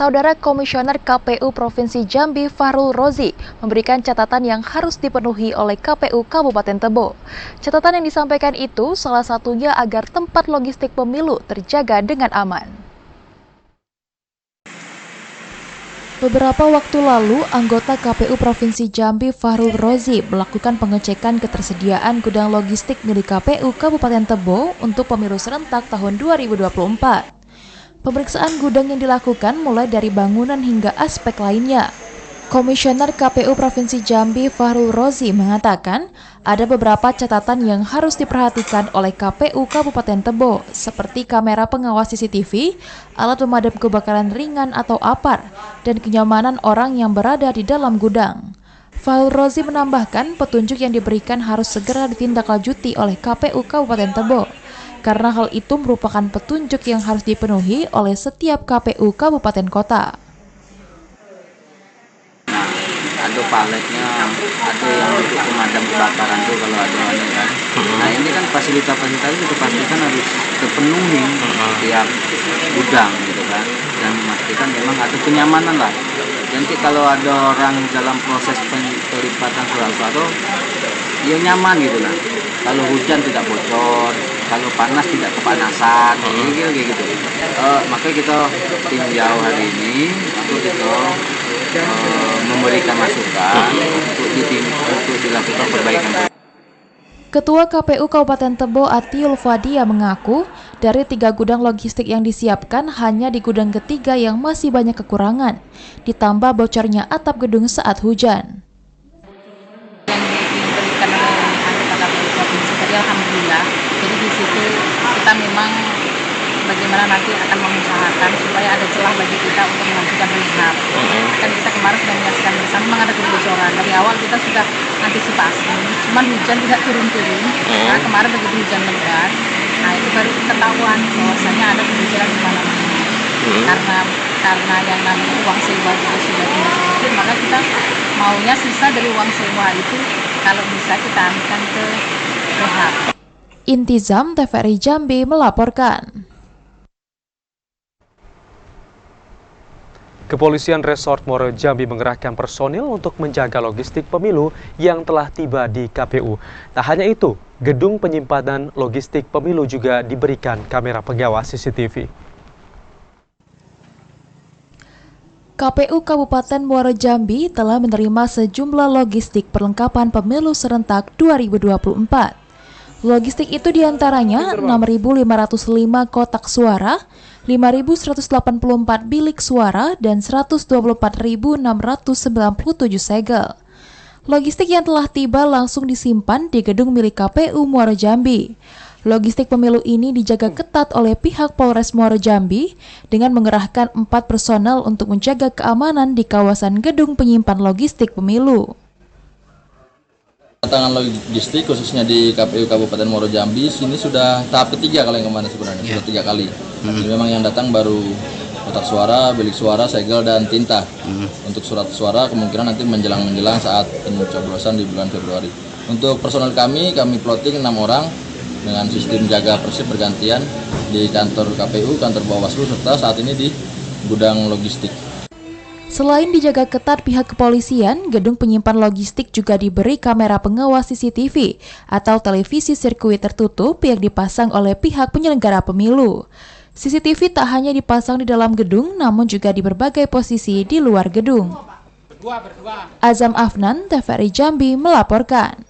Saudara Komisioner KPU Provinsi Jambi Fahrul Rozi memberikan catatan yang harus dipenuhi oleh KPU Kabupaten Tebo. Catatan yang disampaikan itu salah satunya agar tempat logistik pemilu terjaga dengan aman. Beberapa waktu lalu, anggota KPU Provinsi Jambi Fahrul Rozi melakukan pengecekan ketersediaan gudang logistik milik KPU Kabupaten Tebo untuk pemilu serentak tahun 2024. Pemeriksaan gudang yang dilakukan mulai dari bangunan hingga aspek lainnya. Komisioner KPU Provinsi Jambi Fahrul Rozi mengatakan ada beberapa catatan yang harus diperhatikan oleh KPU Kabupaten Tebo, seperti kamera pengawas CCTV, alat pemadam kebakaran ringan atau APAR, dan kenyamanan orang yang berada di dalam gudang. Fahrul Rozi menambahkan petunjuk yang diberikan harus segera ditindaklanjuti oleh KPU Kabupaten Tebo, karena hal itu merupakan petunjuk yang harus dipenuhi oleh setiap KPU kabupaten kota. Ada paletnya, ada yang untuk pemadam kebakaran tuh kalau ada kan. Nah ini kan fasilitas-fasilitas itu pastikan harus terpenuhi tiap gudang gitu kan, dan memastikan memang ada kenyamanan lah. Nanti kalau ada orang dalam proses pelipatan surat-suara, ya nyaman gitu lah. Kalau hujan tidak bocor, kalau panas tidak kepanasan, gitu. Makanya kita tinjau hari ini untuk kita memberikan masukan untuk dilakukan perbaikan. Ketua KPU Kabupaten Tebo Atiul Fadia mengaku dari 3 gudang logistik yang disiapkan hanya di gudang ketiga yang masih banyak kekurangan, ditambah bocornya atap gedung saat hujan. Alhamdulillah, jadi di situ kita memang bagaimana nanti akan mengusahakan supaya ada celah bagi kita untuk mengajukan rehab. Kan kita kemarin sudah menyaksikan bersama, memang ada kebocoran. Dari awal kita sudah antisipasi, cuman hujan tidak turun-turun. Karena kemarin begitu hujan lebat, nah itu baru ketahuan bahwasanya ada kebocoran di mana-mana. Karena yang namanya uang sewa juga sudah tinggal sedikit, maka kita maunya sisa dari uang sewa itu kalau bisa kita alihkan ke rehab. Intizam TVRI Jambi melaporkan. Kepolisian Resort Muaro Jambi mengerahkan personil untuk menjaga logistik pemilu yang telah tiba di KPU. Tak hanya itu, gedung penyimpanan logistik pemilu juga diberikan kamera pengawas CCTV. KPU Kabupaten Muaro Jambi telah menerima sejumlah logistik perlengkapan pemilu serentak 2024. Logistik itu diantaranya 6.505 kotak suara, 5.184 bilik suara, dan 124.697 segel. Logistik yang telah tiba langsung disimpan di gedung milik KPU Muaro Jambi. Logistik pemilu ini dijaga ketat oleh pihak Polres Muaro Jambi dengan mengerahkan 4 personel untuk menjaga keamanan di kawasan gedung penyimpan logistik pemilu. Tantangan logistik khususnya di KPU Kabupaten Muaro Jambi sini sudah tahap ketiga kalau yang kemana sebenarnya, sudah 3 kali. Jadi memang yang datang baru kotak suara, bilik suara, segel, dan tinta. Untuk surat suara kemungkinan nanti menjelang saat pencoblosan di bulan Februari. Untuk personel kami plotting 6 orang dengan sistem jaga persib bergantian di kantor KPU, kantor Bawaslu, serta saat ini di gudang logistik. Selain dijaga ketat pihak kepolisian, gedung penyimpan logistik juga diberi kamera pengawas CCTV atau televisi sirkuit tertutup yang dipasang oleh pihak penyelenggara pemilu. CCTV tak hanya dipasang di dalam gedung, namun juga di berbagai posisi di luar gedung. Azam Afnan, TVRI Jambi melaporkan.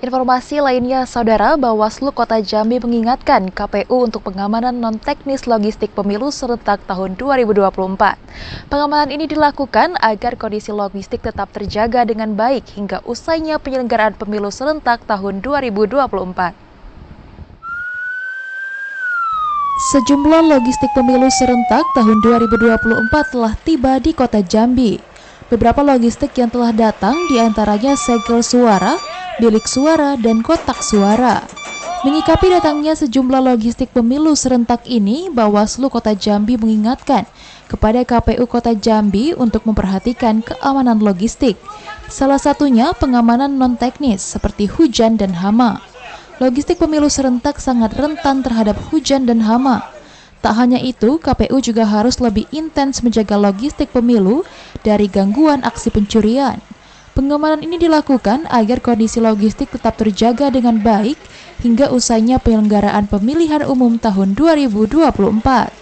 Informasi lainnya, Saudara, Bawaslu Kota Jambi mengingatkan KPU untuk pengamanan non-teknis logistik pemilu serentak tahun 2024. Pengamanan ini dilakukan agar kondisi logistik tetap terjaga dengan baik hingga usainya penyelenggaraan pemilu serentak tahun 2024. Sejumlah logistik pemilu serentak tahun 2024 telah tiba di Kota Jambi. Beberapa logistik yang telah datang diantaranya segel suara, bilik suara, dan kotak suara. Menyikapi datangnya sejumlah logistik pemilu serentak ini, Bawaslu Kota Jambi mengingatkan kepada KPU Kota Jambi untuk memperhatikan keamanan logistik. Salah satunya pengamanan non-teknis seperti hujan dan hama. Logistik pemilu serentak sangat rentan terhadap hujan dan hama. Tak hanya itu, KPU juga harus lebih intens menjaga logistik pemilu dari gangguan aksi pencurian. Pengamanan ini dilakukan agar kondisi logistik tetap terjaga dengan baik hingga usainya penyelenggaraan pemilihan umum tahun 2024.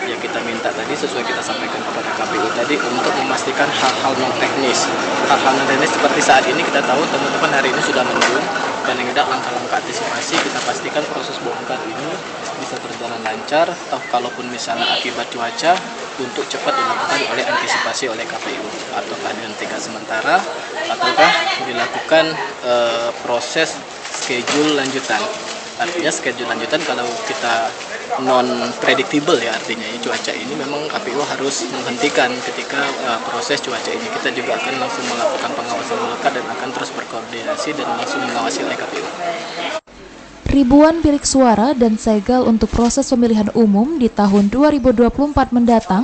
Ya, kita minta tadi sesuai kita sampaikan kepada KPU tadi untuk memastikan hal-hal non teknis. Hal-hal non teknis seperti saat ini kita tahu teman-teman hari ini sudah mendung dan yang ada langkah-langkah antisipasi kita pastikan proses bongkar ini bisa berjalan lancar atau kalaupun misalnya akibat cuaca untuk cepat dilakukan oleh antisipasi oleh KPU ataukah dihentikan sementara ataukah dilakukan proses schedule lanjutan. Artinya schedule lanjutan kalau kita non predictable ya, artinya ya, cuaca ini memang KPU harus menghentikan ketika proses cuaca ini. Kita juga akan langsung melakukan pengawasan melekat dan akan terus berkoordinasi dan langsung mengawasi oleh KPU. Ribuan bilik suara dan segel untuk proses pemilihan umum di tahun 2024 mendatang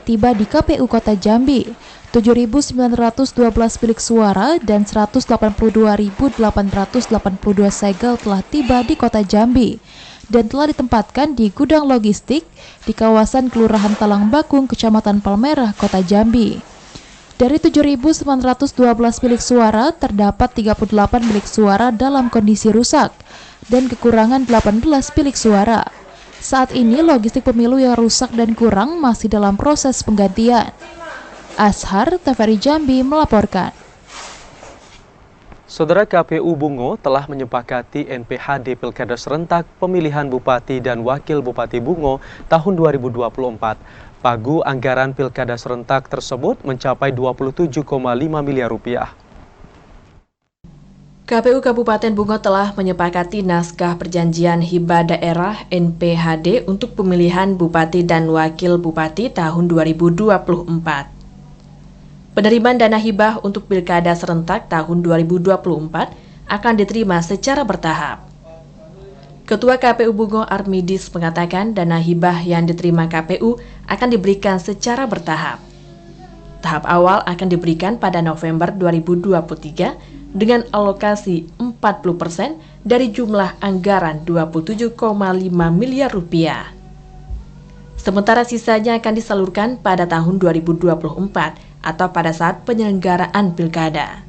tiba di KPU Kota Jambi. 7.912 bilik suara dan 182.882 segel telah tiba di Kota Jambi dan telah ditempatkan di gudang logistik di kawasan Kelurahan Talang Bakung, Kecamatan Palmerah, Kota Jambi. Dari 7.912 bilik suara, terdapat 38 bilik suara dalam kondisi rusak dan kekurangan 18 bilik suara. Saat ini logistik pemilu yang rusak dan kurang masih dalam proses penggantian. Ashar, TVRI Jambi melaporkan. Saudara, KPU Bungo telah menyepakati NPHD Pilkada Serentak Pemilihan Bupati dan Wakil Bupati Bungo tahun 2024. Pagu anggaran Pilkada Serentak tersebut mencapai 27,5 miliar rupiah. KPU Kabupaten Bungo telah menyepakati naskah perjanjian hibah daerah NPHD untuk pemilihan Bupati dan Wakil Bupati tahun 2024. Penerimaan dana hibah untuk Pilkada Serentak tahun 2024 akan diterima secara bertahap. Ketua KPU Bungo Armidis mengatakan dana hibah yang diterima KPU akan diberikan secara bertahap. Tahap awal akan diberikan pada November 2023 dengan alokasi 40% dari jumlah anggaran 27,5 miliar rupiah. Sementara sisanya akan disalurkan pada tahun 2024 atau pada saat penyelenggaraan pilkada.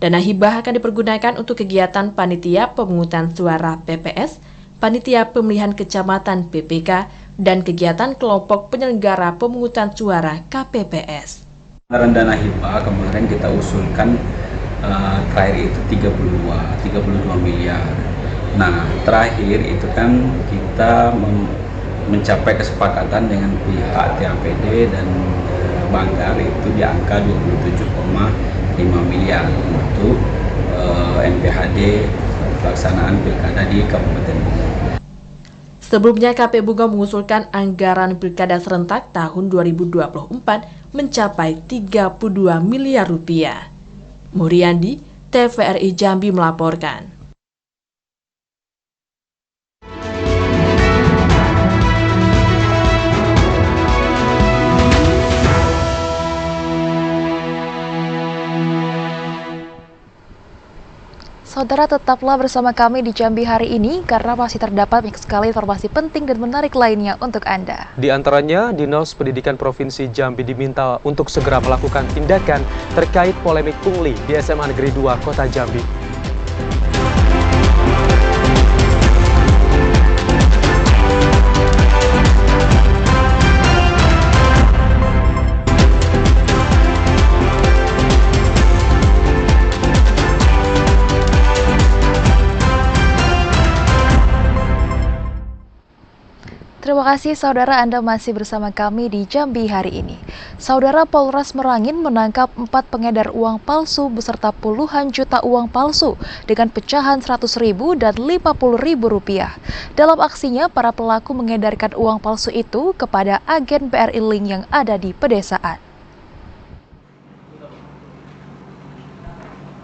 Dana hibah akan dipergunakan untuk kegiatan panitia pemungutan suara PPS, panitia pemilihan kecamatan PPK, dan kegiatan kelompok penyelenggara pemungutan suara KPPS. Anggaran dana hibah kemarin kita usulkan terakhir itu 32 miliar. Nah, terakhir itu kan kita mencapai kesepakatan dengan pihak TAPD dan Banggar itu di angka 27,5 miliar untuk NPHD pelaksanaan pilkada di Kabupaten Bungo. Sebelumnya KPU Bungo mengusulkan anggaran pilkada serentak tahun 2024 mencapai 32 miliar rupiah. Muriandi, TVRI Jambi melaporkan. Saudara, tetaplah bersama kami di Jambi hari ini karena masih terdapat banyak sekali informasi penting dan menarik lainnya untuk Anda. Di antaranya, Dinas Pendidikan Provinsi Jambi diminta untuk segera melakukan tindakan terkait polemik pungli di SMA Negeri 2 Kota Jambi. Terima kasih saudara, Anda masih bersama kami di Jambi hari ini. Saudara, Polres Merangin menangkap 4 pengedar uang palsu beserta puluhan juta uang palsu dengan pecahan 100.000 dan 50.000 rupiah. Dalam aksinya, para pelaku mengedarkan uang palsu itu kepada agen BRI Link yang ada di pedesaan.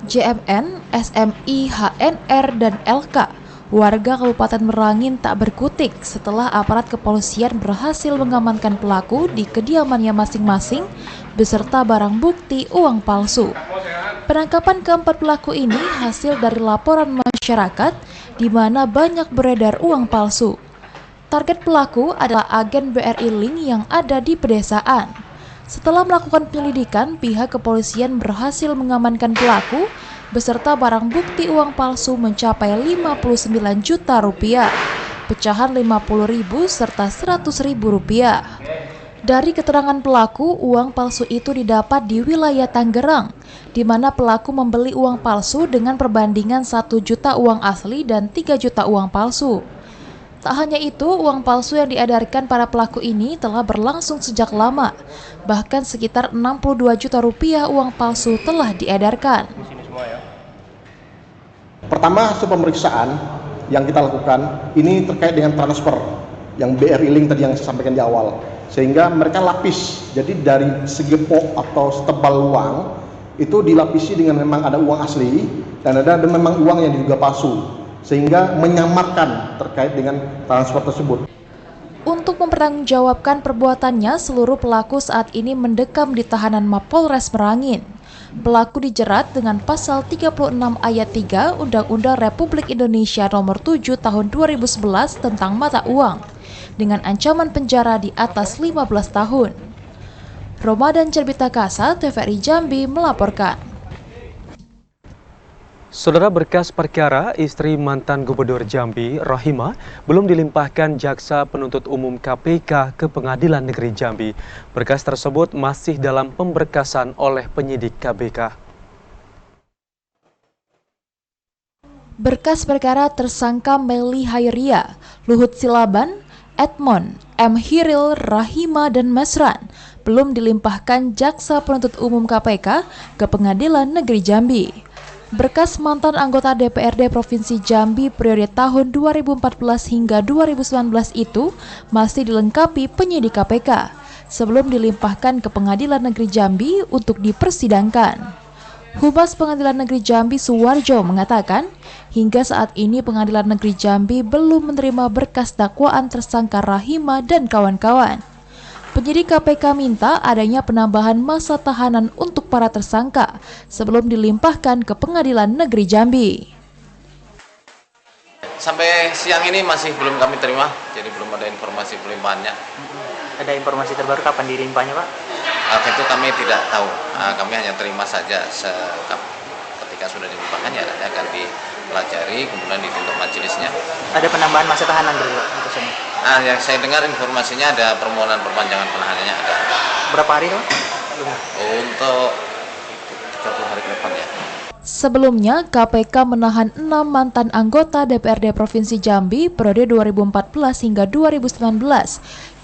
JMN, SMI, HNR, dan LK warga Kabupaten Merangin tak berkutik setelah aparat kepolisian berhasil mengamankan pelaku di kediamannya masing-masing beserta barang bukti uang palsu. Penangkapan keempat pelaku ini hasil dari laporan masyarakat masyarakat di mana banyak beredar uang palsu. Target pelaku adalah agen BRI Link yang ada di pedesaan. Setelah melakukan penyelidikan, pihak kepolisian berhasil mengamankan pelaku beserta barang bukti uang palsu mencapai 59 juta rupiah, pecahan 50.000 serta 100.000 rupiah. Dari keterangan pelaku, uang palsu itu didapat di wilayah Tangerang, di mana pelaku membeli uang palsu dengan perbandingan 1 juta uang asli dan 3 juta uang palsu. Tak hanya itu, uang palsu yang diedarkan para pelaku ini telah berlangsung sejak lama. Bahkan sekitar 62 juta rupiah uang palsu telah diedarkan. Pertama, hasil pemeriksaan yang kita lakukan ini terkait dengan transfer yang BRI Link tadi yang saya sampaikan di awal. Sehingga mereka lapis, jadi dari segepok atau setebal uang itu dilapisi dengan memang ada uang asli dan ada memang uang yang diduga palsu. Sehingga menyamarkan terkait dengan transfer tersebut. Untuk mempertanggungjawabkan perbuatannya, seluruh pelaku saat ini mendekam di tahanan Mapolres Merangin. Pelaku dijerat dengan pasal 36 ayat 3 Undang-Undang Republik Indonesia Nomor 7 Tahun 2011 tentang mata uang, dengan ancaman penjara di atas 15 tahun. Ramadan Cerbitakasa, TVRI Jambi melaporkan. Saudara, berkas perkara istri mantan Gubernur Jambi, Rahima, belum dilimpahkan Jaksa Penuntut Umum KPK ke Pengadilan Negeri Jambi. Berkas tersebut masih dalam pemberkasan oleh penyidik KPK. Berkas perkara tersangka Meli Hairia, Luhut Silaban, Edmond, M. Hiril, Rahima, dan Mesran belum dilimpahkan Jaksa Penuntut Umum KPK ke Pengadilan Negeri Jambi. Berkas mantan anggota DPRD Provinsi Jambi periode tahun 2014 hingga 2019 itu masih dilengkapi penyidik KPK sebelum dilimpahkan ke Pengadilan Negeri Jambi untuk dipersidangkan. Humas Pengadilan Negeri Jambi Suwarjo mengatakan, hingga saat ini Pengadilan Negeri Jambi belum menerima berkas dakwaan tersangka Rahima dan kawan-kawan. Penyidik KPK minta adanya penambahan masa tahanan untuk para tersangka sebelum dilimpahkan ke Pengadilan Negeri Jambi. Sampai siang ini masih belum kami terima, jadi belum ada informasi pelimpahannya. Ada informasi terbaru kapan dilimpahnya, Pak? Itu kami tidak tahu, kami hanya terima saja ketika sudah dilimpahkan ya nanti akan dipelajari, kemudian dituntut majelisnya. Ada penambahan masa tahanan berarti, Pak? Yang saya dengar informasinya ada permohonan perpanjangan penahanannya ada. Berapa hari, Pak? Untuk 30 hari ke depan ya. Sebelumnya, KPK menahan 6 mantan anggota DPRD Provinsi Jambi periode 2014 hingga 2019,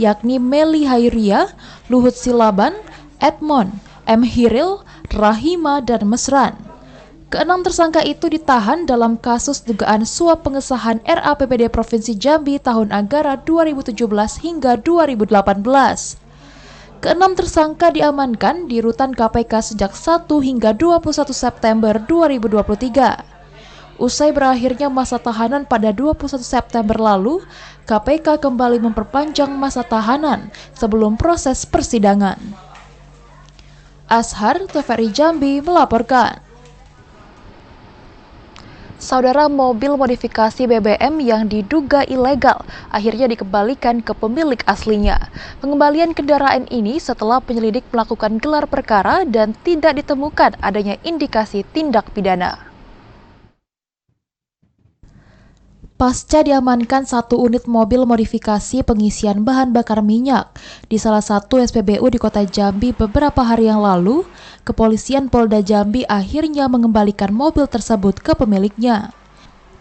yakni Meli Hairia, Luhut Silaban, Edmond, M. Hiril, Rahima, dan Mesran. Keenam tersangka itu ditahan dalam kasus dugaan suap pengesahan RAPBD Provinsi Jambi tahun anggaran 2017 hingga 2018. Keenam tersangka diamankan di rutan KPK sejak 1 hingga 21 September 2023. Usai berakhirnya masa tahanan pada 21 September lalu, KPK kembali memperpanjang masa tahanan sebelum proses persidangan. Ashar, TVRI Jambi melaporkan. Saudara, mobil modifikasi BBM yang diduga ilegal akhirnya dikembalikan ke pemilik aslinya. Pengembalian kendaraan ini setelah penyelidik melakukan gelar perkara dan tidak ditemukan adanya indikasi tindak pidana. Pasca diamankan satu unit mobil modifikasi pengisian bahan bakar minyak di salah satu SPBU di Kota Jambi beberapa hari yang lalu, Kepolisian Polda Jambi akhirnya mengembalikan mobil tersebut ke pemiliknya.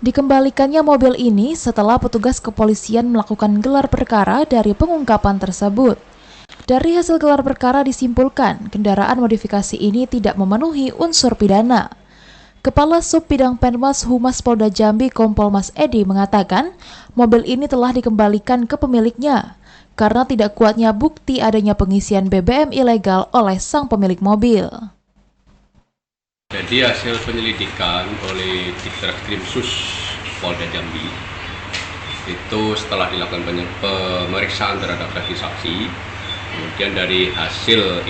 Dikembalikannya mobil ini setelah petugas kepolisian melakukan gelar perkara dari pengungkapan tersebut. Dari hasil gelar perkara disimpulkan kendaraan modifikasi ini tidak memenuhi unsur pidana. Kepala Sub Bidang Penmas Humas Polda Jambi Kompol Mas Edi mengatakan mobil ini telah dikembalikan ke pemiliknya karena tidak kuatnya bukti adanya pengisian BBM ilegal oleh sang pemilik mobil. Jadi hasil penyelidikan oleh Ditreskrimsus Polda Jambi itu setelah dilakukan pemeriksaan terhadap saksi-saksi, kemudian dari hasil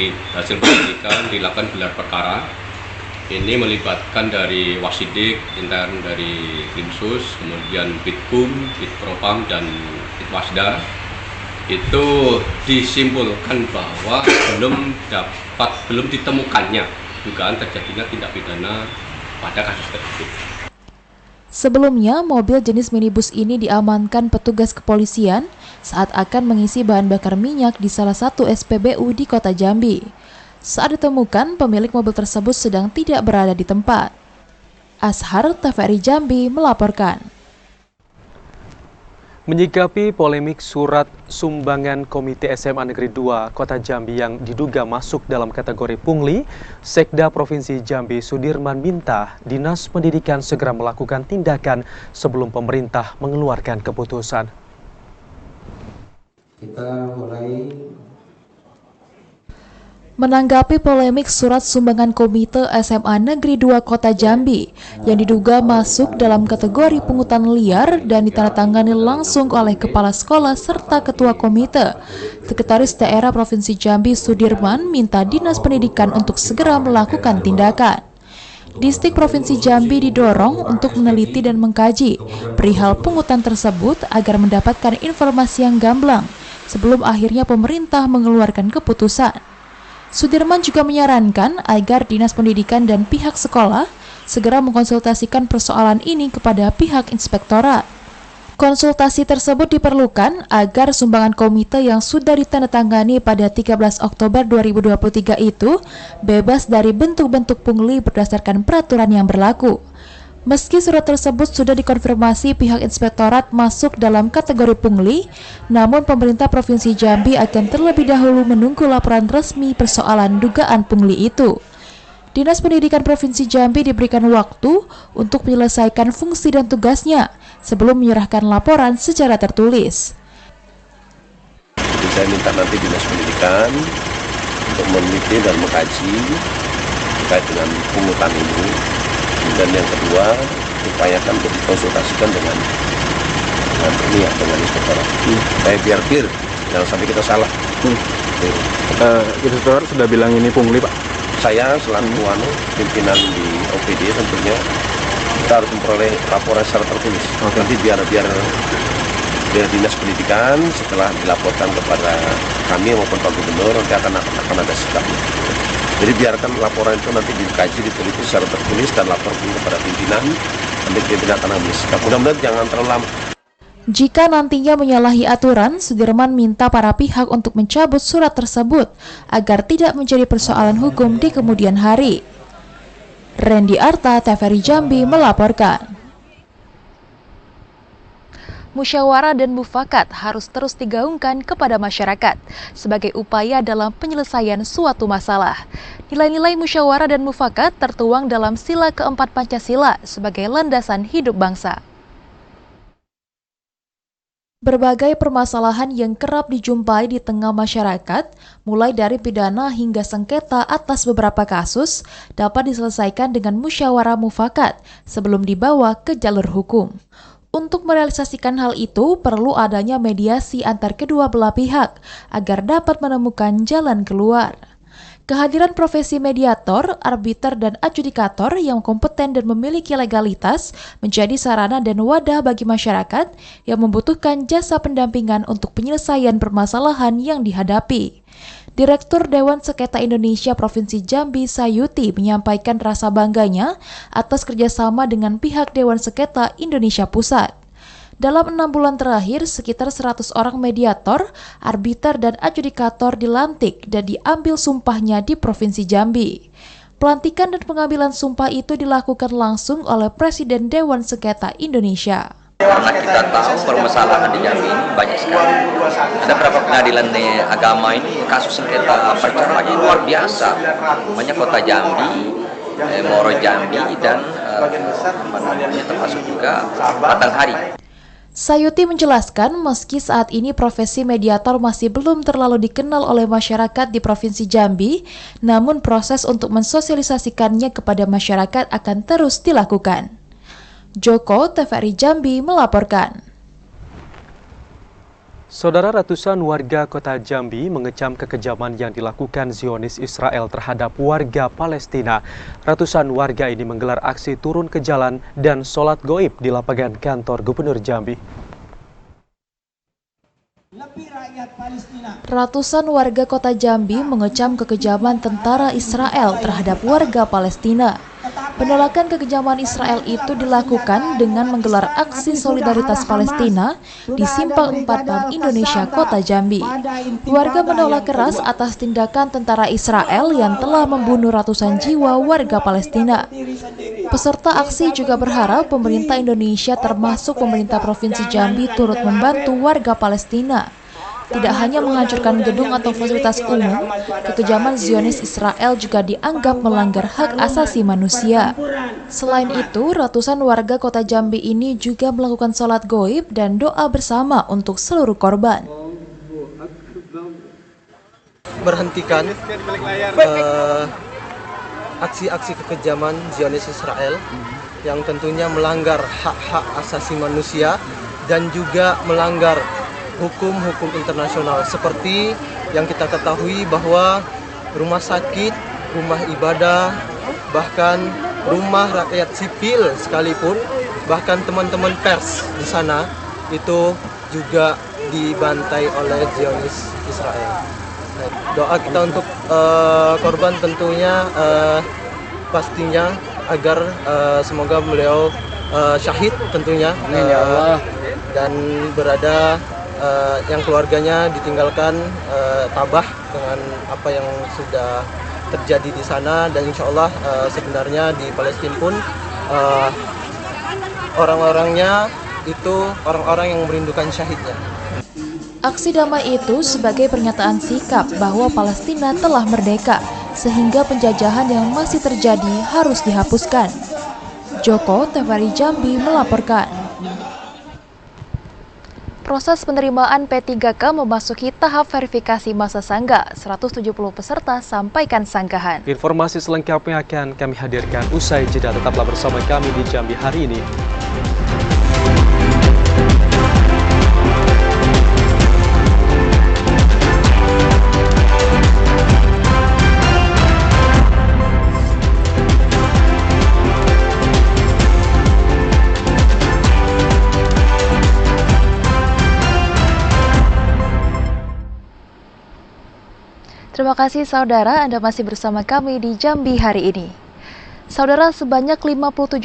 penyelidikan dilakukan gelar perkara Ini melibatkan dari Wasidik, intern dari Krimsus, kemudian Bitkum, Bitpropam, dan Bitwasda. Itu disimpulkan bahwa belum ditemukannya dugaan terjadinya tindak pidana pada kasus tersebut. Sebelumnya, mobil jenis minibus ini diamankan petugas kepolisian saat akan mengisi bahan bakar minyak di salah satu SPBU di Kota Jambi. Saat ditemukan, pemilik mobil tersebut sedang tidak berada di tempat. Ashar, TVRI Jambi melaporkan. Menyikapi polemik surat sumbangan Komite SMA Negeri 2 Kota Jambi yang diduga masuk dalam kategori pungli, Sekda Provinsi Jambi Sudirman minta Dinas Pendidikan segera melakukan tindakan sebelum pemerintah mengeluarkan keputusan. Kita mulai. Menanggapi polemik surat sumbangan Komite SMA Negeri 2 Kota Jambi yang diduga masuk dalam kategori pungutan liar dan ditandatangani langsung oleh Kepala Sekolah serta Ketua Komite, Sekretaris Daerah Provinsi Jambi Sudirman minta Dinas Pendidikan untuk segera melakukan tindakan. Distrik Provinsi Jambi didorong untuk meneliti dan mengkaji perihal pungutan tersebut agar mendapatkan informasi yang gamblang sebelum akhirnya pemerintah mengeluarkan keputusan. Sudirman juga menyarankan agar Dinas Pendidikan dan pihak sekolah segera mengkonsultasikan persoalan ini kepada pihak inspektorat. Konsultasi tersebut diperlukan agar sumbangan komite yang sudah ditandatangani pada 13 Oktober 2023 itu bebas dari bentuk-bentuk pungli berdasarkan peraturan yang berlaku. Meski surat tersebut sudah dikonfirmasi pihak inspektorat masuk dalam kategori pungli, namun pemerintah Provinsi Jambi akan terlebih dahulu menunggu laporan resmi persoalan dugaan pungli itu. Dinas Pendidikan Provinsi Jambi diberikan waktu untuk menyelesaikan fungsi dan tugasnya sebelum menyerahkan laporan secara tertulis. Jadi saya minta nanti Dinas Pendidikan untuk meneliti dan mengkaji terkait dengan pungutan ini. Dan yang kedua, upayakan untuk dikonsultasikan dengan inspektorat. Supaya biar clear, jangan sampai kita salah. Inspektorat sudah bilang ini pungli, Pak. Saya selaku pimpinan di OPD tentunya kita harus memperoleh laporan secara tertulis. Nanti biar Dinas Pendidikan setelah dilaporkan kepada kami maupun Pak Gubernur nanti akan ada sikapnya. Jadi biarkan laporan itu nanti dikaji, diteliti secara tertulis dan laporkan kepada pimpinan, nanti pimpinan akan ambil sikap. Mudah-mudahan jangan terlalu lama. Jika nantinya menyalahi aturan, Sudirman minta para pihak untuk mencabut surat tersebut agar tidak menjadi persoalan hukum di kemudian hari. Randy Arta, TVRI Jambi melaporkan. Musyawarah dan mufakat harus terus digaungkan kepada masyarakat sebagai upaya dalam penyelesaian suatu masalah. Nilai-nilai musyawarah dan mufakat tertuang dalam sila keempat Pancasila sebagai landasan hidup bangsa. Berbagai permasalahan yang kerap dijumpai di tengah masyarakat, mulai dari pidana hingga sengketa atas beberapa kasus, dapat diselesaikan dengan musyawarah mufakat sebelum dibawa ke jalur hukum. Untuk merealisasikan hal itu, perlu adanya mediasi antar kedua belah pihak agar dapat menemukan jalan keluar. Kehadiran profesi mediator, arbiter, dan adjudikator yang kompeten dan memiliki legalitas menjadi sarana dan wadah bagi masyarakat yang membutuhkan jasa pendampingan untuk penyelesaian permasalahan yang dihadapi. Direktur Dewan Sengketa Indonesia Provinsi Jambi Sayuti menyampaikan rasa bangganya atas kerjasama dengan pihak Dewan Sengketa Indonesia Pusat. Dalam 6 bulan terakhir, sekitar 100 orang mediator, arbiter, dan adjudikator dilantik dan diambil sumpahnya di Provinsi Jambi. Pelantikan dan pengambilan sumpah itu dilakukan langsung oleh Presiden Dewan Sengketa Indonesia. Karena kita tahu permasalahan di Jambi ini banyak sekali. Ada beberapa pengadilan agama ini kasus sengketa perceraian luar biasa. Banyak kota Jambi, Muaro Jambi, dan termasuk juga Batanghari. Sayuti menjelaskan meski saat ini profesi mediator masih belum terlalu dikenal oleh masyarakat di Provinsi Jambi, namun proses untuk mensosialisasikannya kepada masyarakat akan terus dilakukan. Joko, TVRI Jambi melaporkan. Saudara, ratusan warga kota Jambi mengecam kekejaman yang dilakukan Zionis Israel terhadap warga Palestina. Ratusan warga ini menggelar aksi turun ke jalan dan sholat goib di lapangan kantor Gubernur Jambi. Ratusan warga kota Jambi mengecam kekejaman tentara Israel terhadap warga Palestina. Penolakan kekejaman Israel itu dilakukan dengan menggelar aksi solidaritas Palestina di Simpang 4 Bank Indonesia, Kota Jambi. Warga menolak keras atas tindakan tentara Israel yang telah membunuh ratusan jiwa warga Palestina. Peserta aksi juga berharap pemerintah Indonesia termasuk pemerintah Provinsi Jambi turut membantu warga Palestina. Tidak hanya menghancurkan gedung atau fasilitas umum, kekejaman Zionis Israel juga dianggap melanggar hak asasi manusia. Selain itu, ratusan warga kota Jambi ini juga melakukan sholat goib dan doa bersama untuk seluruh korban. Berhentikan aksi-aksi kekejaman Zionis Israel yang tentunya melanggar hak-hak asasi manusia dan juga melanggar hukum-hukum internasional, seperti yang kita ketahui bahwa rumah sakit, rumah ibadah, bahkan rumah rakyat sipil sekalipun, bahkan teman-teman pers di sana itu juga dibantai oleh Zionis Israel. Doa kita untuk korban tentunya pastinya agar semoga beliau syahid tentunya, dan berada yang keluarganya ditinggalkan tabah dengan apa yang sudah terjadi di sana, dan insya Allah sebenarnya di Palestina pun orang-orangnya itu orang-orang yang merindukan syahidnya. Aksi damai itu sebagai pernyataan sikap bahwa Palestina telah merdeka, sehingga penjajahan yang masih terjadi harus dihapuskan. Joko, TVRI Jambi melaporkan. Proses penerimaan P3K memasuki tahap verifikasi masa sanggah. 170 peserta sampaikan sanggahan. Informasi selengkapnya akan kami hadirkan usai jeda. Tetaplah bersama kami di Jambi hari ini. Terima kasih saudara, Anda masih bersama kami di Jambi hari ini. Saudara, sebanyak 57%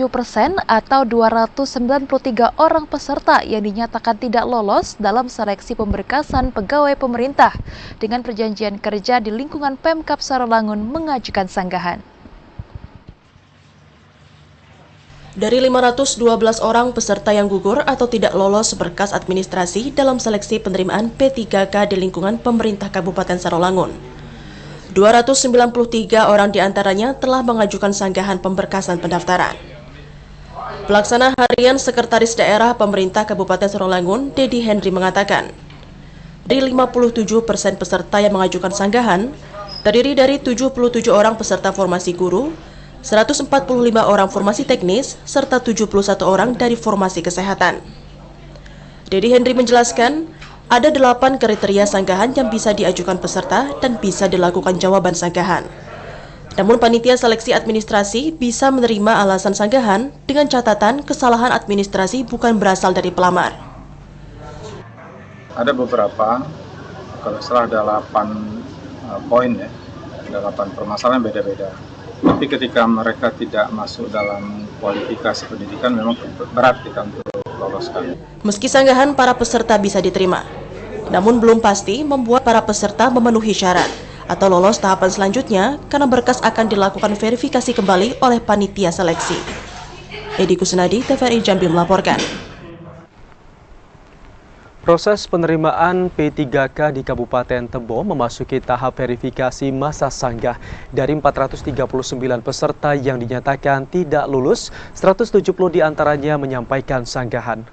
atau 293 orang peserta yang dinyatakan tidak lolos dalam seleksi pemberkasan pegawai pemerintah dengan perjanjian kerja di lingkungan Pemkab Sarolangun mengajukan sanggahan. Dari 512 orang peserta yang gugur atau tidak lolos berkas administrasi dalam seleksi penerimaan P3K di lingkungan pemerintah Kabupaten Sarolangun, 293 orang diantaranya telah mengajukan sanggahan pemberkasan pendaftaran. Pelaksana Harian Sekretaris Daerah Pemerintah Kabupaten Sarolangun, Dedi Henry mengatakan, dari 57% peserta yang mengajukan sanggahan, terdiri dari 77 orang peserta formasi guru, 145 orang formasi teknis, serta 71 orang dari formasi kesehatan. Dedi Henry menjelaskan, ada 8 kriteria sanggahan yang bisa diajukan peserta dan bisa dilakukan jawaban sanggahan. Namun panitia seleksi administrasi bisa menerima alasan sanggahan dengan catatan kesalahan administrasi bukan berasal dari pelamar. Ada beberapa, kalau salah ada 8 poin ya, ada 8 permasalahan beda-beda. Tapi ketika mereka tidak masuk dalam kualifikasi pendidikan, memang berat kita untuk loloskan. Meski sanggahan para peserta bisa diterima, namun belum pasti membuat para peserta memenuhi syarat atau lolos tahapan selanjutnya karena berkas akan dilakukan verifikasi kembali oleh panitia seleksi. Edi Kusnadi, TVRI Jambi melaporkan. Proses penerimaan P3K di Kabupaten Tebo memasuki tahap verifikasi masa sanggah. Dari 439 peserta yang dinyatakan tidak lulus, 170 diantaranya menyampaikan sanggahan.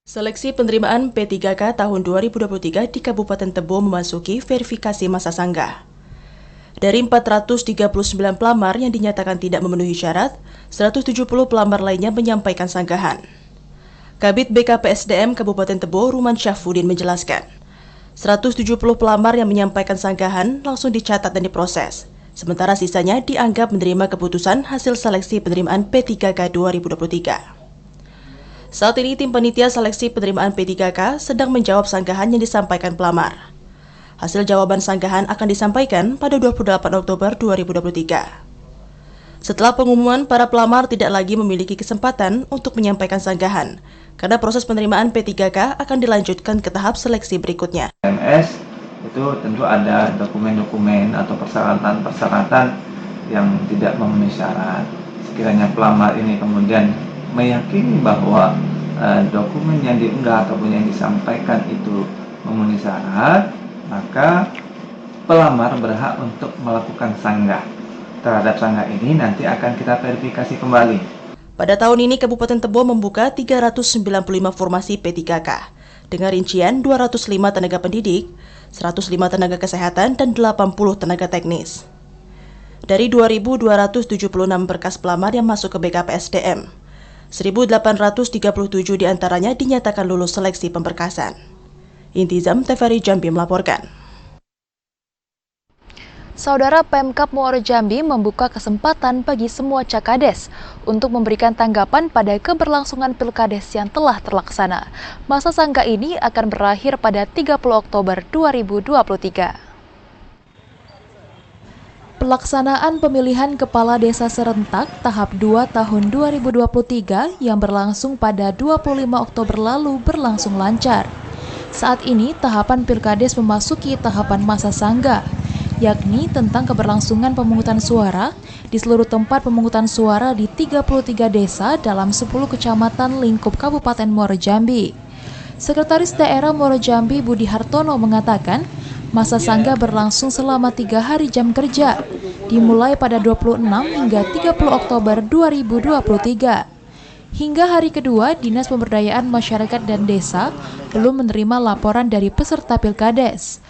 Seleksi penerimaan P3K tahun 2023 di Kabupaten Tebo memasuki verifikasi masa sanggah. Dari 439 pelamar yang dinyatakan tidak memenuhi syarat, 170 pelamar lainnya menyampaikan sanggahan. Kabid BKPSDM Kabupaten Tebo Ruman Syafudin menjelaskan, 170 pelamar yang menyampaikan sanggahan langsung dicatat dan diproses, sementara sisanya dianggap menerima keputusan hasil seleksi penerimaan P3K 2023. Saat ini tim panitia seleksi penerimaan P3K sedang menjawab sanggahan yang disampaikan pelamar. Hasil jawaban sanggahan akan disampaikan pada 28 Oktober 2023. Setelah pengumuman, para pelamar tidak lagi memiliki kesempatan untuk menyampaikan sanggahan, karena proses penerimaan P3K akan dilanjutkan ke tahap seleksi berikutnya. MS itu tentu ada dokumen-dokumen atau persyaratan-persyaratan yang tidak memenuhi syarat. Sekiranya pelamar ini kemudian meyakini bahwa dokumen yang diunggah ataupun yang disampaikan itu memenuhi syarat, maka pelamar berhak untuk melakukan sanggah. Terhadap sanggah ini nanti akan kita verifikasi kembali. Pada tahun ini Kabupaten Tebo membuka 395 formasi P3K dengan rincian 205 tenaga pendidik, 105 tenaga kesehatan, dan 80 tenaga teknis. Dari 2.276 berkas pelamar yang masuk ke BKPSDM, 1.837 diantaranya dinyatakan lulus seleksi pemberkasan. Intizam TVRI Jambi melaporkan. Saudara, Pemkab Muaro Jambi membuka kesempatan bagi semua cakades untuk memberikan tanggapan pada keberlangsungan pilkades yang telah terlaksana. Masa sanggah ini akan berakhir pada 30 Oktober 2023. Pelaksanaan pemilihan Kepala Desa Serentak tahap 2 tahun 2023 yang berlangsung pada 25 Oktober lalu berlangsung lancar. Saat ini tahapan pilkades memasuki tahapan masa sanggah, yakni tentang keberlangsungan pemungutan suara di seluruh tempat pemungutan suara di 33 desa dalam 10 kecamatan lingkup Kabupaten Muaro Jambi. Sekretaris Daerah Muaro Jambi Budi Hartono mengatakan, masa sanggah berlangsung selama 3 hari jam kerja, dimulai pada 26 hingga 30 Oktober 2023. Hingga hari kedua, Dinas Pemberdayaan Masyarakat dan Desa belum menerima laporan dari peserta pilkades.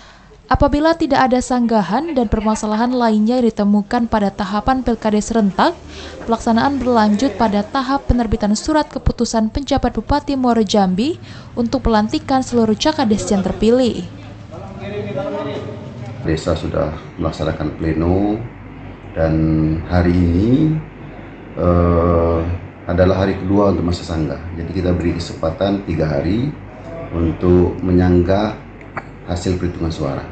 Apabila tidak ada sanggahan dan permasalahan lainnya yang ditemukan pada tahapan pilkades serentak, pelaksanaan berlanjut pada tahap penerbitan surat keputusan penjabat Bupati Muaro Jambi untuk pelantikan seluruh cakades yang terpilih. Desa sudah melaksanakan pleno dan hari ini adalah hari kedua untuk masa sanggah. Jadi kita beri kesempatan 3 hari untuk menyanggah hasil perhitungan suara.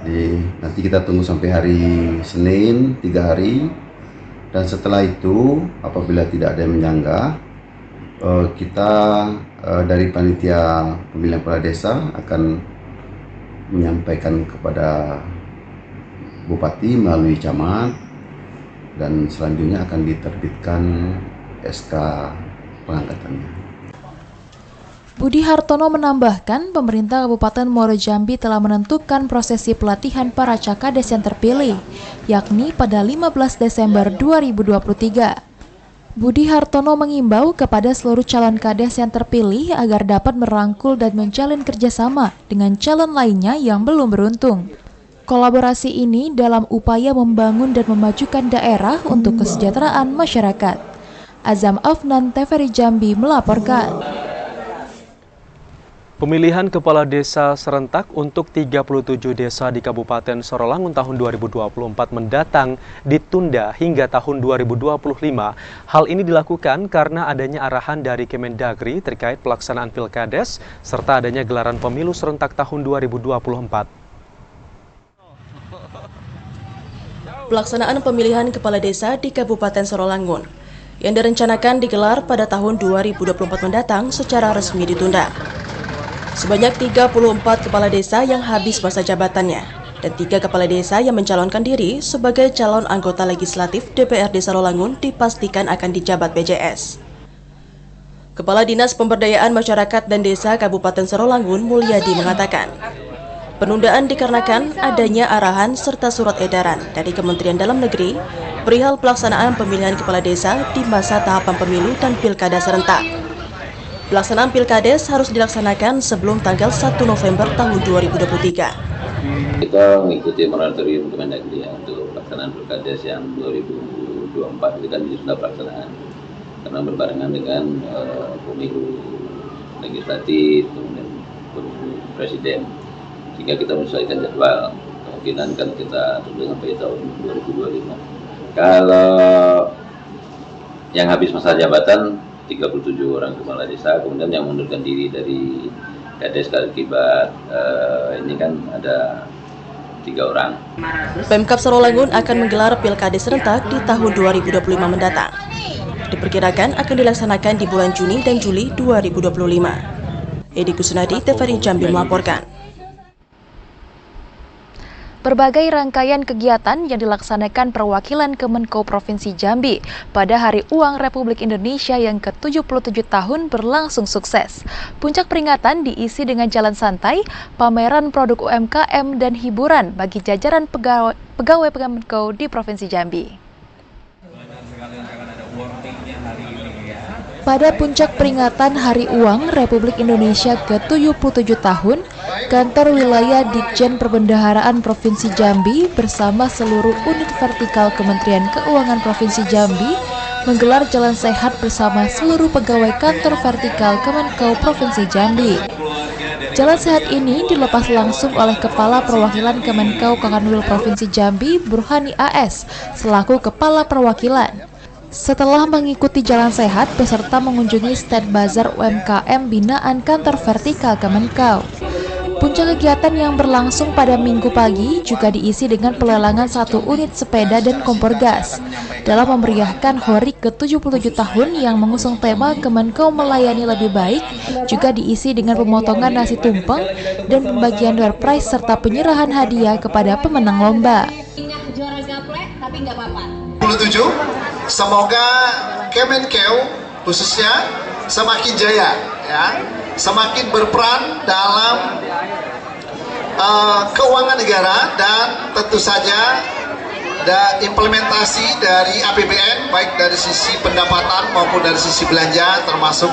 Jadi nanti kita tunggu sampai hari Senin 3 hari, dan setelah itu apabila tidak ada yang menyanggah, kita dari panitia pemilihan kepala desa akan menyampaikan kepada Bupati melalui camat, dan selanjutnya akan diterbitkan SK pengangkatannya. Budi Hartono menambahkan, pemerintah Kabupaten Muaro Jambi telah menentukan prosesi pelatihan para cakades yang terpilih, yakni pada 15 Desember 2023. Budi Hartono mengimbau kepada seluruh calon kades yang terpilih agar dapat merangkul dan menjalin kerjasama dengan calon lainnya yang belum beruntung. Kolaborasi ini dalam upaya membangun dan memajukan daerah untuk kesejahteraan masyarakat. Azam Afnan, TVRI Jambi melaporkan. Pemilihan Kepala Desa serentak untuk 37 desa di Kabupaten Sorolangun tahun 2024 mendatang ditunda hingga tahun 2025. Hal ini dilakukan karena adanya arahan dari Kemendagri terkait pelaksanaan pilkades serta adanya gelaran pemilu serentak tahun 2024. Pelaksanaan pemilihan kepala desa di Kabupaten Sorolangun yang direncanakan digelar pada tahun 2024 mendatang secara resmi ditunda. Sebanyak 34 kepala desa yang habis masa jabatannya dan 3 kepala desa yang mencalonkan diri sebagai calon anggota legislatif DPRD Sorolangun dipastikan akan dijabat PJS. Kepala Dinas Pemberdayaan Masyarakat dan Desa Kabupaten Sorolangun Mulyadi mengatakan, penundaan dikarenakan adanya arahan serta surat edaran dari Kementerian Dalam Negeri perihal pelaksanaan pemilihan kepala desa di masa tahapan pemilu dan pilkada serentak. Pelaksanaan pilkades harus dilaksanakan sebelum tanggal 1 November tahun 2023. Kita mengikuti moratorium Kemendagri untuk pelaksanaan pilkades yang 2024 itu kan sudah pelaksanaan. karena berbarengan dengan pemilu legislatif, kemudian pemilu presiden, sehingga kita menyesuaikan jadwal. Kemungkinan kan kita tunggu sampai tahun 2025. Kalau yang habis masa jabatan 37 orang kepala desa, kemudian yang mengundurkan diri dari Kades akibat ini kan ada 3 orang. Pemkab Sarolangun akan menggelar Pilkades serentak di tahun 2025 mendatang. Diperkirakan akan dilaksanakan di bulan Juni dan Juli 2025. Edi Kusnadi, TVRI Jambi melaporkan. Berbagai rangkaian kegiatan yang dilaksanakan perwakilan Kemenko Provinsi Jambi pada Hari Uang Republik Indonesia yang ke-77 tahun berlangsung sukses. Puncak peringatan diisi dengan jalan santai, pameran produk UMKM, dan hiburan bagi jajaran pegawai Kemenko di Provinsi Jambi. Pada puncak peringatan Hari Uang Republik Indonesia ke-77 tahun, Kantor Wilayah Ditjen Perbendaharaan Provinsi Jambi bersama seluruh unit vertikal Kementerian Keuangan Provinsi Jambi menggelar jalan sehat bersama seluruh pegawai kantor vertikal Kemenko Provinsi Jambi. Jalan sehat ini dilepas langsung oleh Kepala Perwakilan Kemenko Kanwil Provinsi Jambi, Burhani AS, selaku Kepala Perwakilan. Setelah mengikuti jalan sehat, peserta mengunjungi stand bazar UMKM binaan kantor vertikal Kemenko. Puncak kegiatan yang berlangsung pada Minggu pagi juga diisi dengan pelelangan 1 unit sepeda dan kompor gas. Dalam memeriahkan HORI ke-77 tahun yang mengusung tema Kemenko Melayani Lebih Baik, juga diisi dengan pemotongan nasi tumpeng dan pembagian door prize serta penyerahan hadiah kepada pemenang lomba. Juara gaplek tapi nggak apa-apa. 27, semoga Kemenkeu khususnya semakin jaya, ya, semakin berperan dalam keuangan negara dan tentu saja implementasi dari APBN baik dari sisi pendapatan maupun dari sisi belanja termasuk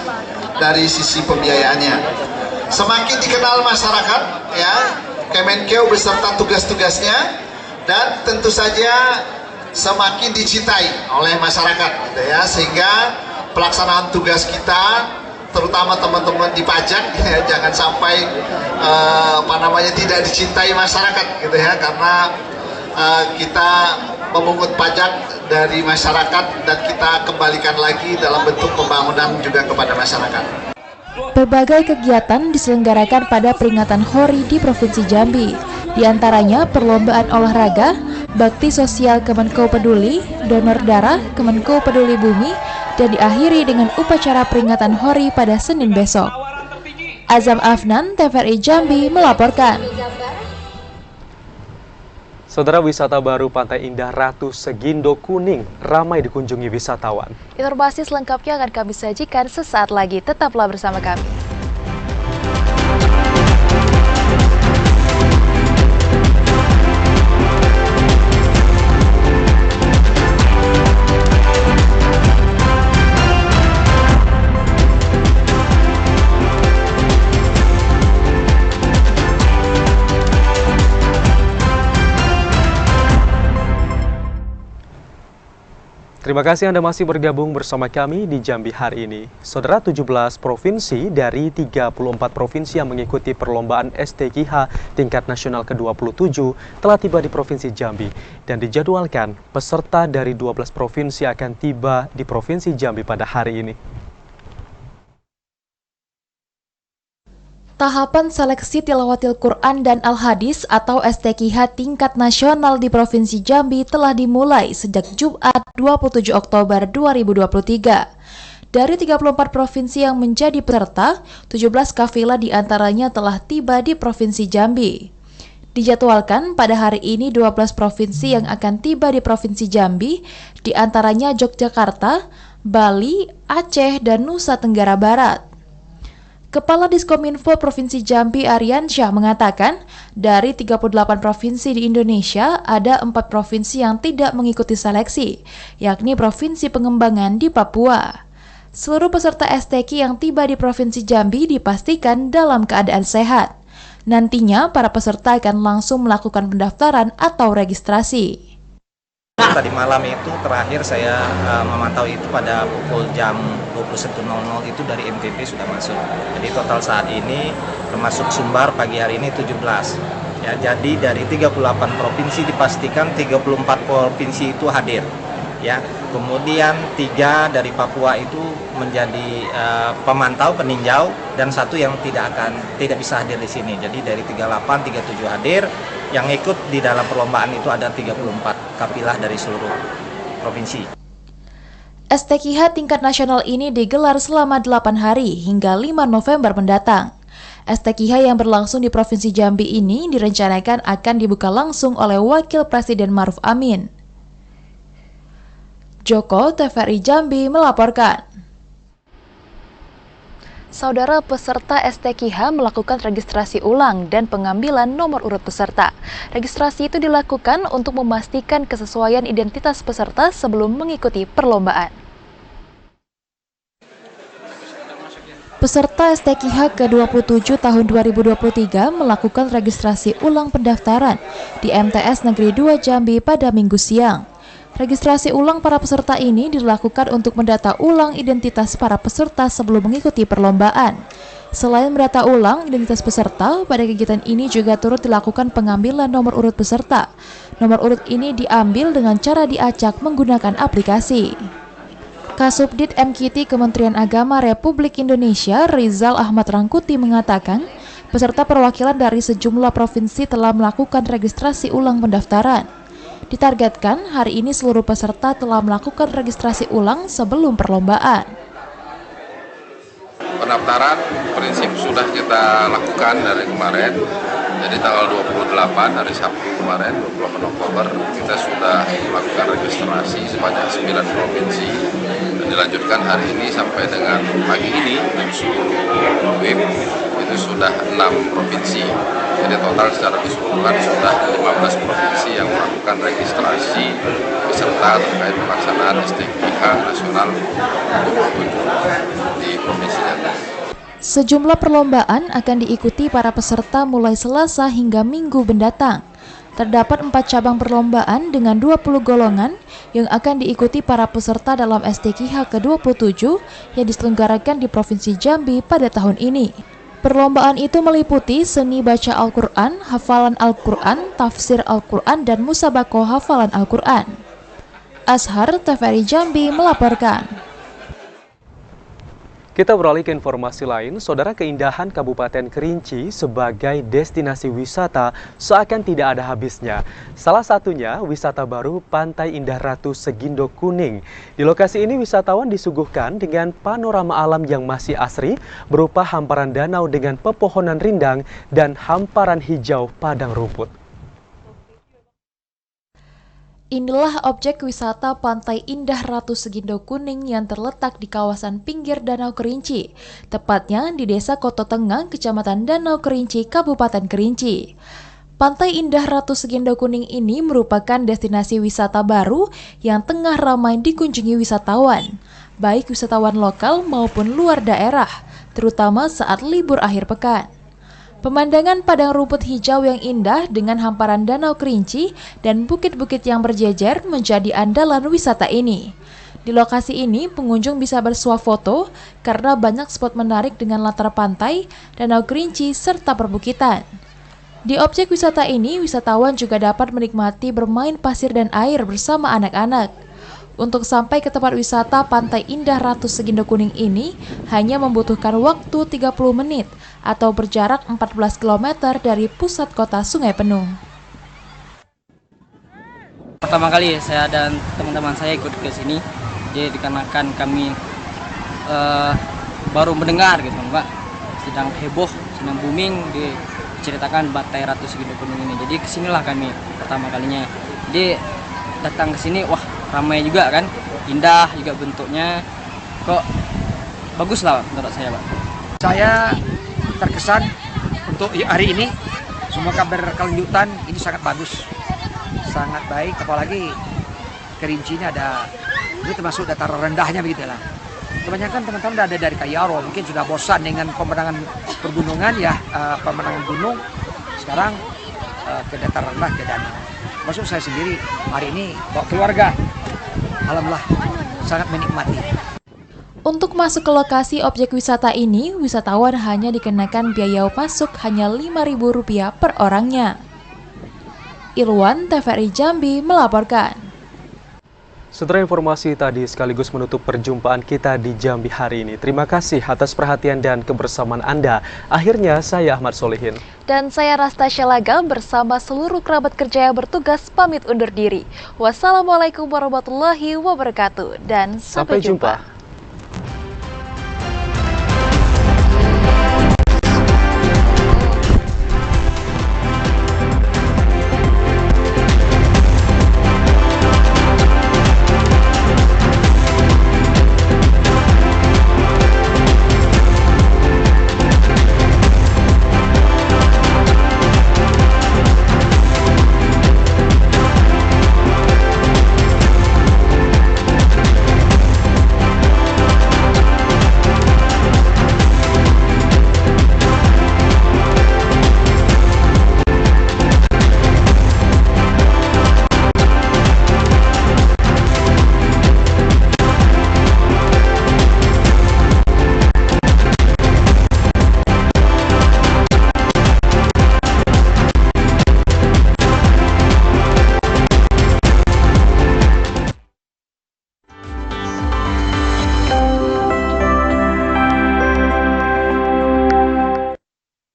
dari sisi pembiayaannya. Semakin dikenal masyarakat, ya, Kemenkeu beserta tugas-tugasnya, dan tentu saja semakin dicintai oleh masyarakat, gitu ya, sehingga pelaksanaan tugas kita, terutama teman-teman di pajak, ya, jangan sampai tidak dicintai masyarakat, gitu ya, karena kita memungut pajak dari masyarakat dan kita kembalikan lagi dalam bentuk pembangunan juga kepada masyarakat. Berbagai kegiatan diselenggarakan pada peringatan HORI di Provinsi Jambi. Di antaranya perlombaan olahraga, bakti sosial Kemenko Peduli, donor darah Kemenko Peduli Bumi, dan diakhiri dengan upacara peringatan HORI pada Senin besok. Azam Afnan, TVRI Jambi melaporkan. Saudara, wisata baru Pantai Indah Ratu Segindo Kuning ramai dikunjungi wisatawan. Informasi selengkapnya akan kami sajikan sesaat lagi. Tetaplah bersama kami. Terima kasih Anda masih bergabung bersama kami di Jambi hari ini. Saudara, 17 provinsi dari 34 provinsi yang mengikuti perlombaan STQH tingkat nasional ke-27 telah tiba di Provinsi Jambi dan dijadwalkan peserta dari 12 provinsi akan tiba di Provinsi Jambi pada hari ini. Tahapan seleksi tilawatil Quran dan Al-Hadis atau STQH tingkat nasional di Provinsi Jambi telah dimulai sejak Jumat 27 Oktober 2023. Dari 34 provinsi yang menjadi peserta, 17 kafilah diantaranya telah tiba di Provinsi Jambi. Dijadwalkan pada hari ini 12 provinsi yang akan tiba di Provinsi Jambi, diantaranya Yogyakarta, Bali, Aceh, dan Nusa Tenggara Barat. Kepala Diskominfo Provinsi Jambi Aryansyah mengatakan, dari 38 provinsi di Indonesia, ada 4 provinsi yang tidak mengikuti seleksi, yakni Provinsi Pengembangan di Papua. Seluruh peserta STQ yang tiba di Provinsi Jambi dipastikan dalam keadaan sehat. Nantinya, para peserta akan langsung melakukan pendaftaran atau registrasi. Tadi malam itu terakhir saya memantau itu pada pukul jam 21.00 itu dari MTP sudah masuk. Jadi total saat ini termasuk Sumbar pagi hari ini 17. Ya, jadi dari 38 provinsi dipastikan 34 provinsi itu hadir. Ya, kemudian 3 dari Papua itu menjadi pemantau, peninjau, dan 1 yang tidak bisa hadir di sini. Jadi dari 38, 37 hadir. Yang ikut di dalam perlombaan itu ada 34 kapilah dari seluruh provinsi. STQH tingkat nasional ini digelar selama 8 hari hingga 5 November mendatang. STQH yang berlangsung di Provinsi Jambi ini direncanakan akan dibuka langsung oleh Wakil Presiden Ma'ruf Amin. Joko, TVRI Jambi melaporkan. Saudara peserta STQH melakukan registrasi ulang dan pengambilan nomor urut peserta. Registrasi itu dilakukan untuk memastikan kesesuaian identitas peserta sebelum mengikuti perlombaan. Peserta STQH ke-27 tahun 2023 melakukan registrasi ulang pendaftaran di MTS Negeri 2 Jambi pada Minggu siang. Registrasi ulang para peserta ini dilakukan untuk mendata ulang identitas para peserta sebelum mengikuti perlombaan. Selain mendata ulang identitas peserta, pada kegiatan ini juga turut dilakukan pengambilan nomor urut peserta. Nomor urut ini diambil dengan cara diacak menggunakan aplikasi. Kasubdit MKT Kementerian Agama Republik Indonesia Rizal Ahmad Rangkuti mengatakan, peserta perwakilan dari sejumlah provinsi telah melakukan registrasi ulang pendaftaran. Ditargetkan hari ini seluruh peserta telah melakukan registrasi ulang sebelum perlombaan. Pendaftaran prinsip sudah kita lakukan dari kemarin. Jadi tanggal 28 hari Sabtu kemarin 28 Oktober kita sudah melakukan registrasi sebanyak 9 provinsi dan dilanjutkan hari ini sampai dengan pagi ini jam 10 WIB itu sudah 6 provinsi. Jadi total secara keseluruhan sudah 15 provinsi yang melakukan registrasi peserta terkait pelaksanaan STQH nasional 27 di Provinsi Jambi. Sejumlah perlombaan akan diikuti para peserta mulai Selasa hingga Minggu mendatang. Terdapat 4 cabang perlombaan dengan 20 golongan yang akan diikuti para peserta dalam STQH ke-27 yang diselenggarakan di Provinsi Jambi pada tahun ini. Perlombaan itu meliputi seni baca Al-Quran, hafalan Al-Quran, tafsir Al-Quran, dan musabakoh hafalan Al-Quran. Ashar, TVRI Jambi melaporkan. Kita beralih ke informasi lain, saudara, keindahan Kabupaten Kerinci sebagai destinasi wisata seakan tidak ada habisnya. Salah satunya wisata baru Pantai Indah Ratu Segindo Kuning. Di lokasi ini wisatawan disuguhkan dengan panorama alam yang masih asri berupa hamparan danau dengan pepohonan rindang dan hamparan hijau padang rumput. Inilah objek wisata Pantai Indah Ratu Segindo Kuning yang terletak di kawasan pinggir Danau Kerinci, tepatnya di Desa Koto Tengah, Kecamatan Danau Kerinci, Kabupaten Kerinci. Pantai Indah Ratu Segindo Kuning ini merupakan destinasi wisata baru yang tengah ramai dikunjungi wisatawan, baik wisatawan lokal maupun luar daerah, terutama saat libur akhir pekan. Pemandangan padang rumput hijau yang indah dengan hamparan Danau Kerinci dan bukit-bukit yang berjejer menjadi andalan wisata ini. Di lokasi ini, pengunjung bisa bersuah foto karena banyak spot menarik dengan latar pantai, Danau Kerinci, serta perbukitan. Di objek wisata ini, wisatawan juga dapat menikmati bermain pasir dan air bersama anak-anak. Untuk sampai ke tempat wisata Pantai Indah Ratu Segindo Kuning ini hanya membutuhkan waktu 30 menit atau berjarak 14 km dari pusat kota Sungai Penuh. Pertama kali saya dan teman-teman saya ikut ke sini, jadi dikarenakan kami baru mendengar gitu Pak, sedang heboh, sedang booming diceritakan Pantai Ratu Segindo Kuning ini. Jadi kesinilah kami pertama kalinya. Jadi datang ke sini, wah ramai juga kan, indah juga bentuknya, kok bagus lah menurut saya Pak. Saya terkesan untuk hari ini, semoga berkelanjutan, ini sangat bagus, sangat baik, apalagi Kerinci ini ada, ini termasuk dataran rendahnya begitu lah. Kebanyakan teman-teman ada dari Kayaro, mungkin sudah bosan dengan pemandangan pergunungan ya, pemandangan gunung, sekarang ke dataran rendah, ke danau. Masuk saya sendiri hari ini bawa keluarga. Alhamdulillah sangat menikmati. Untuk masuk ke lokasi objek wisata ini, wisatawan hanya dikenakan biaya masuk hanya Rp5.000 per orangnya. Irwan, TVRI Jambi melaporkan. Setelah informasi tadi sekaligus menutup perjumpaan kita di Jambi hari ini. Terima kasih atas perhatian dan kebersamaan Anda. Akhirnya saya Ahmad Solihin. Dan saya Rasta Syalaga bersama seluruh kerabat kerja yang bertugas pamit undur diri. Wassalamualaikum warahmatullahi wabarakatuh dan sampai jumpa.